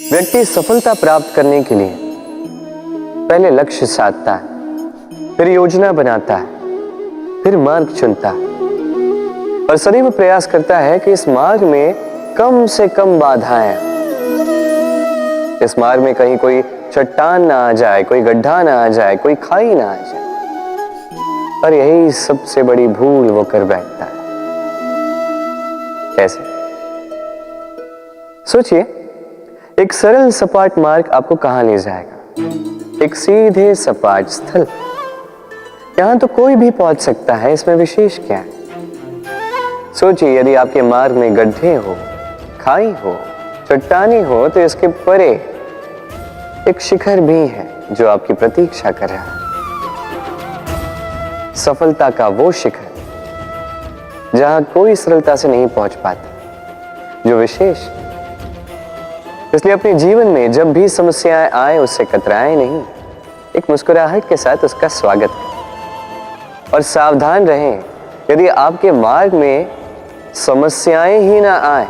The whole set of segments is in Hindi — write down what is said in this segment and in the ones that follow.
व्यक्ति सफलता प्राप्त करने के लिए पहले लक्ष्य साधता है, फिर योजना बनाता है, फिर मार्ग चुनता है और सदैव प्रयास करता है कि इस मार्ग में कम से कम बाधाएं, इस मार्ग में कहीं कोई चट्टान ना आ जाए, कोई गड्ढा ना आ जाए, कोई खाई ना आ जाए। और यही सबसे बड़ी भूल वो कर बैठता है। कैसे? सोचिए, एक सरल सपाट मार्ग आपको कहां ले जाएगा? एक सीधे सपाट स्थल। यहां तो कोई भी पहुंच सकता है, इसमें विशेष क्या है? सोचिए, यदि आपके मार्ग में गड्ढे हो, खाई हो, चट्टाने हो, तो इसके परे एक शिखर भी है जो आपकी प्रतीक्षा कर रहा है। सफलता का वो शिखर जहां कोई सरलता से नहीं पहुंच पाता, जो विशेष। इसलिए अपने जीवन में जब भी समस्याएं आए उससे कतराएं नहीं, एक मुस्कुराहट के साथ उसका स्वागत करें। और सावधान रहें, यदि आपके मार्ग में समस्याएं ही ना आए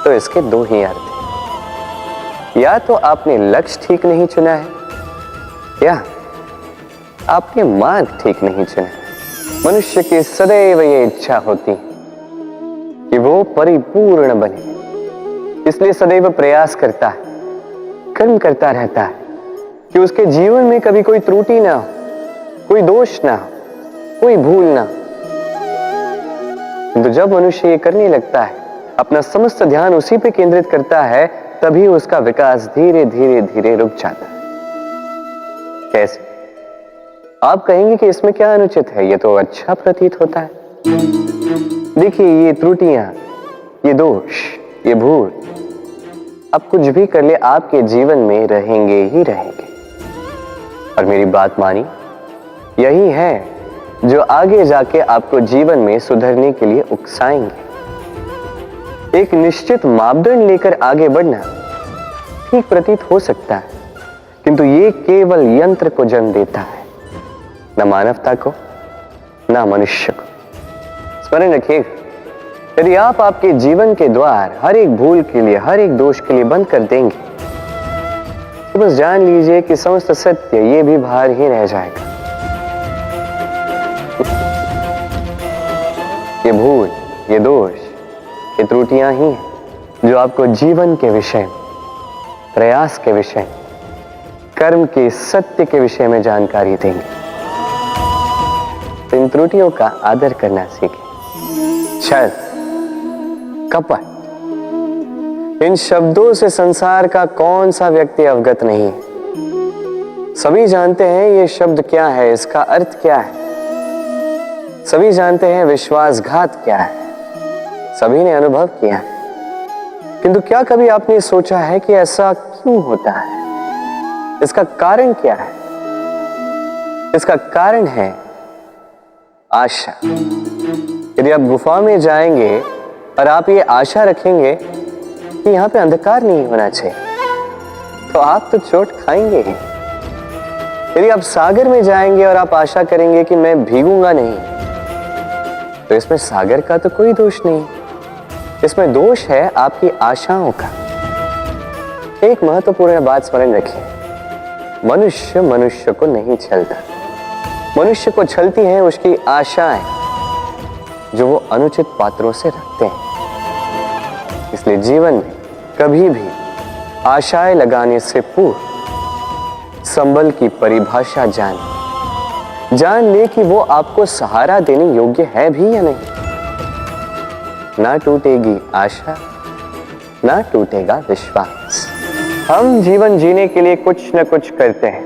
तो इसके दो ही अर्थ हैं। या तो आपने लक्ष्य ठीक नहीं चुना है, या आपने मार्ग ठीक नहीं चुना है। मनुष्य की सदैव ये इच्छा होती है कि वो परिपूर्ण बने, इसलिए सदैव प्रयास करता है, कर्म करता रहता है कि उसके जीवन में कभी कोई त्रुटि ना हो, कोई दोष ना हो, कोई भूल ना हो। किंतु जब मनुष्य ये करने लगता है, अपना समस्त ध्यान उसी पे केंद्रित करता है, तभी उसका विकास धीरे धीरे धीरे रुक जाता है। कैसे? आप कहेंगे कि इसमें क्या अनुचित है, ये तो अच्छा प्रतीत होता है। देखिए, ये त्रुटियां, ये दोष, ये भूल, अब कुछ भी कर ले आपके जीवन में रहेंगे ही रहेंगे। और मेरी बात मानी, यही है जो आगे जाके आपको जीवन में सुधरने के लिए उकसाएंगे। एक निश्चित मापदंड लेकर आगे बढ़ना ठीक प्रतीत हो सकता है, किंतु ये केवल यंत्र को जन्म देता है, न मानवता को, न मनुष्य को। स्मरण रखिएगा, यदि आप आपके जीवन के द्वार हर एक भूल के लिए, हर एक दोष के लिए बंद कर देंगे, तो बस जान लीजिए कि समस्त सत्य ये भी बाहर ही रह जाएगा। ये भूल, ये दोष, ये त्रुटियां ही हैं जो आपको जीवन के विषय में, प्रयास के विषय में, कर्म के सत्य के विषय में जानकारी देंगे। तो इन त्रुटियों का आदर करना सीखें। छल, कपट, इन शब्दों से संसार का कौन सा व्यक्ति अवगत नहीं है। सभी जानते हैं ये शब्द क्या है, इसका अर्थ क्या है। सभी जानते हैं विश्वासघात क्या है, सभी ने अनुभव किया है। किंतु क्या कभी आपने सोचा है कि ऐसा क्यों होता है? इसका कारण क्या है? इसका कारण है आशा। यदि आप गुफा में जाएंगे और आप ये आशा रखेंगे कि यहां पे अंधकार नहीं होना चाहिए, तो आप तो चोट खाएंगे ही। यदि आप सागर में जाएंगे और आप आशा करेंगे कि मैं भीगूंगा नहीं, तो इसमें सागर का तो कोई दोष नहीं, इसमें दोष है आपकी आशाओं का। एक महत्वपूर्ण बात स्मरण रखिए, मनुष्य मनुष्य को नहीं छलता, मनुष्य को छलती हैं उसकी आशाएं जो वो अनुचित पात्रों से रखते हैं। इसलिए जीवन में कभी भी आशाएं लगाने से पूर्व संबल की परिभाषा जान ले कि वो आपको सहारा देने योग्य है भी या नहीं। ना टूटेगी आशा, ना टूटेगा विश्वास। हम जीवन जीने के लिए कुछ न कुछ करते हैं,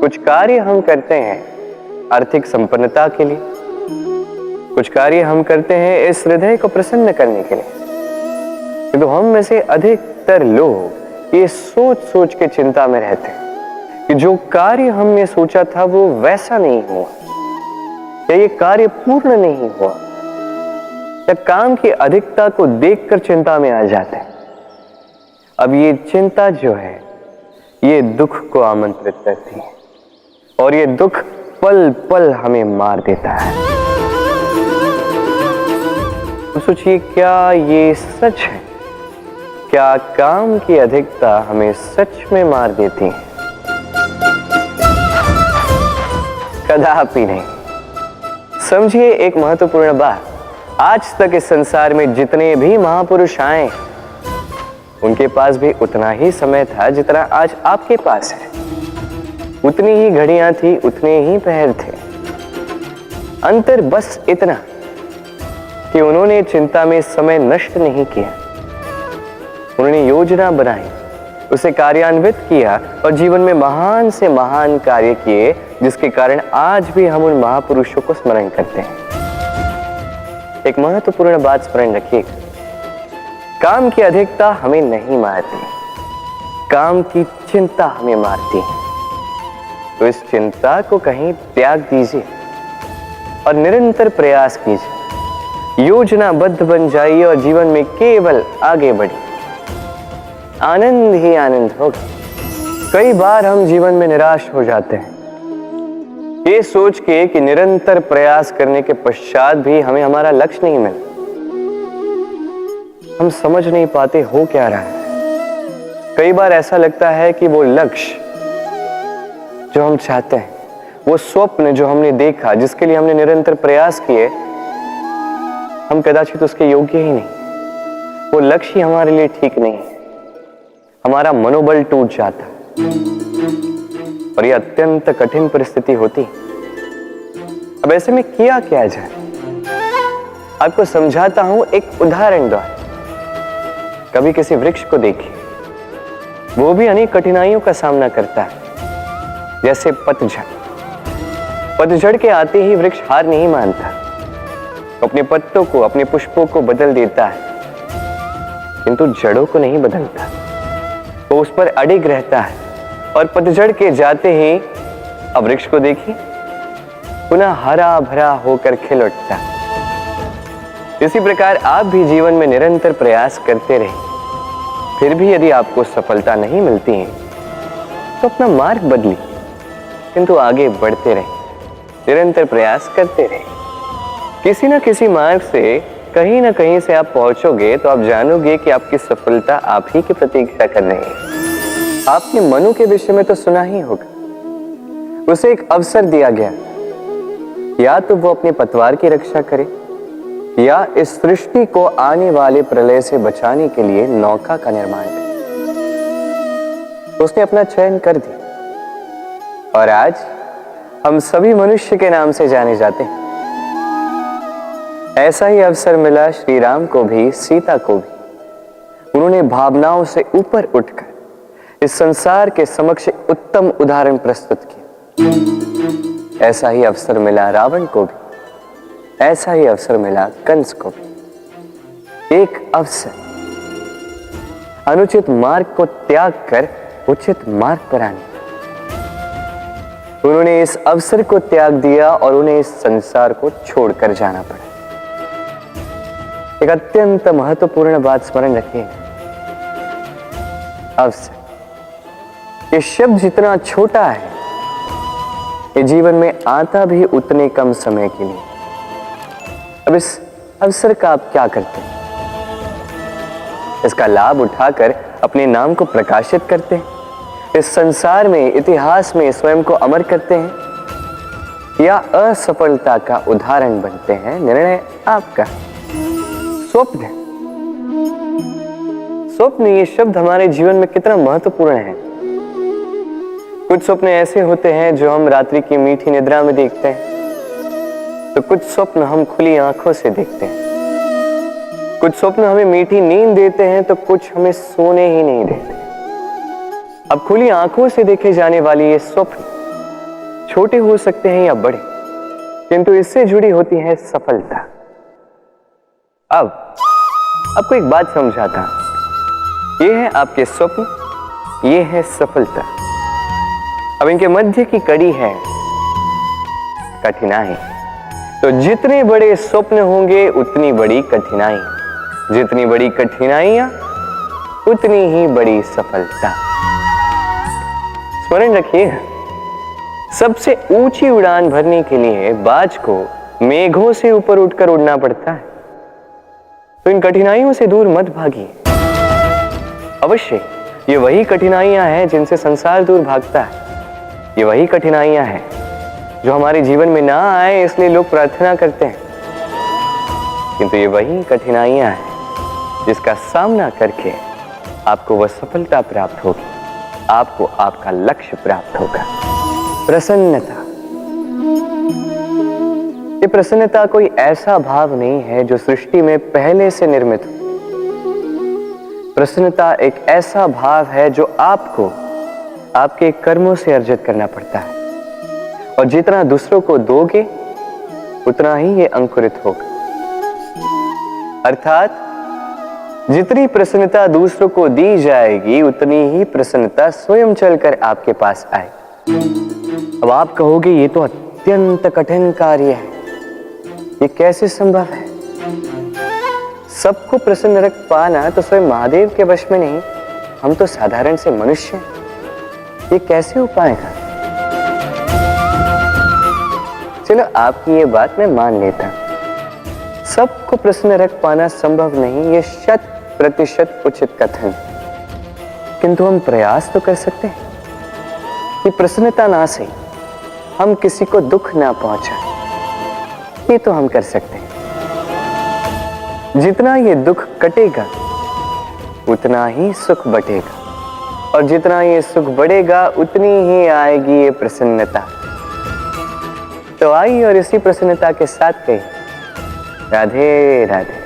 कुछ कार्य हम करते हैं आर्थिक संपन्नता के लिए, कुछ कार्य हम करते हैं इस हृदय को प्रसन्न करने के लिए। तो हम में से अधिकतर लोग ये सोच सोच के चिंता में रहते हैं कि जो कार्य हमने सोचा था वो वैसा नहीं हुआ, या ये कार्य पूर्ण नहीं हुआ, या काम की अधिकता को देखकर चिंता में आ जाते हैं। अब ये चिंता जो है ये दुख को आमंत्रित करती है, और ये दुख पल पल हमें मार देता है। तो सोचिए, क्या ये सच है क्या काम की अधिकता हमें सच में मार देती है? कदापि नहीं। समझिए एक महत्वपूर्ण बात, आज तक इस संसार में जितने भी महापुरुष आए उनके पास भी उतना ही समय था जितना आज आपके पास है। उतनी ही घड़ियां थी, उतने ही पहर थे। अंतर बस इतना कि उन्होंने चिंता में समय नष्ट नहीं किया, उन्होंने योजना बनाई, उसे कार्यान्वित किया और जीवन में महान से महान कार्य किए, जिसके कारण आज भी हम उन महापुरुषों को स्मरण करते हैं। एक महत्वपूर्ण बात स्मरण रखिएगा, काम की अधिकता हमें नहीं मारती, काम की चिंता हमें मारती है। तो इस चिंता को कहीं त्याग दीजिए और निरंतर प्रयास कीजिए, योजनाबद्ध बन जाइए और जीवन में केवल आगे बढ़िए। आनंद ही आनंद होगा। कई बार हम जीवन में निराश हो जाते हैं, ये सोच के कि निरंतर प्रयास करने के पश्चात भी हमें हमारा लक्ष्य नहीं मिला। हम समझ नहीं पाते हो क्या रहा है। कई बार ऐसा लगता है कि वो लक्ष्य जो हम चाहते हैं, वो स्वप्न जो हमने देखा, जिसके लिए हमने निरंतर प्रयास किए, हम कदाचित उसके योग्य ही नहीं। वो लक्ष्य हमारे लिए ठीक नहीं है। हमारा मनोबल टूट जाता है और यह अत्यंत कठिन परिस्थिति होती। अब ऐसे में किया क्या जाए, आपको समझाता हूं एक उदाहरण द्वारा। कभी किसी वृक्ष को देखिए, वो भी अनेक कठिनाइयों का सामना करता है, जैसे पतझड़। पतझड़ के आते ही वृक्ष हार नहीं मानता, अपने पत्तों को, अपने पुष्पों को बदल देता है, किंतु जड़ों को नहीं बदलता। वो उस पर अडिग रहता है और पतझड़ के जाते ही अब वृक्ष को देखिए, पुनः हरा भरा होकर खिल उठता है। इसी प्रकार आप भी जीवन में निरंतर प्रयास करते रहे, फिर भी यदि आपको सफलता नहीं मिलती है तो अपना मार्ग बदलिए, किंतु आगे बढ़ते रहे, निरंतर प्रयास करते रहे। किसी न किसी मार्ग से, कहीं ना कहीं से आप पहुंचोगे तो आप जानोगे कि आपकी सफलता आप ही की प्रतीक्षा कर रही है। आपने मनु के विषय में तो सुना ही होगा, उसे एक अवसर दिया गया, या तो वो अपने पतवार की रक्षा करे या इस सृष्टि को आने वाले प्रलय से बचाने के लिए नौका का निर्माण करे। तो उसने अपना चयन कर दिया और आज हम सभी मनुष्य के नाम से जाने जाते हैं। ऐसा ही अवसर मिला श्री राम को भी, सीता को भी। उन्होंने भावनाओं से ऊपर उठकर इस संसार के समक्ष उत्तम उदाहरण प्रस्तुत किया। ऐसा ही अवसर मिला रावण को भी, ऐसा ही अवसर मिला कंस को भी। एक अवसर, अनुचित मार्ग को त्याग कर उचित मार्ग पर आने। उन्होंने इस अवसर को त्याग दिया और उन्हें इस संसार को छोड़कर जाना पड़ा। एक अत्यंत महत्वपूर्ण बात स्मरण रखिए, अवसर, ये शब्द जितना छोटा है, ये जीवन में आता भी उतने कम समय के लिए। अब इस अवसर का आप क्या करते हैं? इसका लाभ उठाकर अपने नाम को प्रकाशित करते हैं, इस संसार में, इतिहास में स्वयं को अमर करते हैं, या असफलता का उदाहरण बनते हैं? निर्णय आपका। स्वप्न, स्वप्न ये शब्द हमारे जीवन में कितना महत्वपूर्ण है। कुछ स्वप्न ऐसे होते हैं जो हम रात्रि की मीठी निद्रा में देखते हैं, तो कुछ स्वप्न हम खुली आंखों से देखते हैं। कुछ स्वप्न हमें मीठी नींद देते हैं तो कुछ हमें सोने ही नहीं देते। अब खुली आंखों से देखे जाने वाली ये स्वप्न छोटे हो सकते हैं या बड़े, किंतु इससे जुड़ी होती है सफलता। अब आपको एक बात समझाता हूं, ये है आपके स्वप्न, ये है सफलता। अब इनके मध्य की कड़ी है कठिनाई। तो जितने बड़े स्वप्न होंगे उतनी बड़ी कठिनाई, जितनी बड़ी कठिनाइयां उतनी ही बड़ी सफलता। स्मरण रखिए, सबसे ऊंची उड़ान भरने के लिए बाज को मेघों से ऊपर उठकर उड़ना पड़ता है। तो इन कठिनाइयों से दूर मत भागिए, अवश्य ये वही कठिनाइयां हैं जिनसे संसार दूर भागता है। ये वही कठिनाइयां हैं जो हमारे जीवन में ना आए इसलिए लोग प्रार्थना करते हैं, किंतु ये वही कठिनाइयां हैं जिसका सामना करके आपको वह सफलता प्राप्त होगी, आपको आपका लक्ष्य प्राप्त होगा। प्रसन्नता, ये प्रसन्नता कोई ऐसा भाव नहीं है जो सृष्टि में पहले से निर्मित हो। प्रसन्नता एक ऐसा भाव है जो आपको आपके कर्मों से अर्जित करना पड़ता है, और जितना दूसरों को दोगे उतना ही ये अंकुरित होगा। अर्थात जितनी प्रसन्नता दूसरों को दी जाएगी उतनी ही प्रसन्नता स्वयं चलकर आपके पास आएगी। अब आप कहोगे ये तो अत्यंत कठिन कार्य है, ये कैसे संभव है? सबको प्रसन्न रख पाना तो स्वयं महादेव के वश में नहीं, हम तो साधारण से मनुष्य हैं, ये कैसे हो पाएगा? चलो आपकी ये बात मैं मान लेता, सबको प्रसन्न रख पाना संभव नहीं, ये 100% उचित कथन, किंतु हम प्रयास तो कर सकते हैं कि प्रसन्नता ना से हम किसी को दुख ना पहुंचाएं। ये तो हम कर सकते हैं। जितना ये दुख कटेगा उतना ही सुख बढ़ेगा, और जितना ये सुख बढ़ेगा उतनी ही आएगी ये प्रसन्नता। तो आइए और इसी प्रसन्नता के साथ कहिए राधे राधे।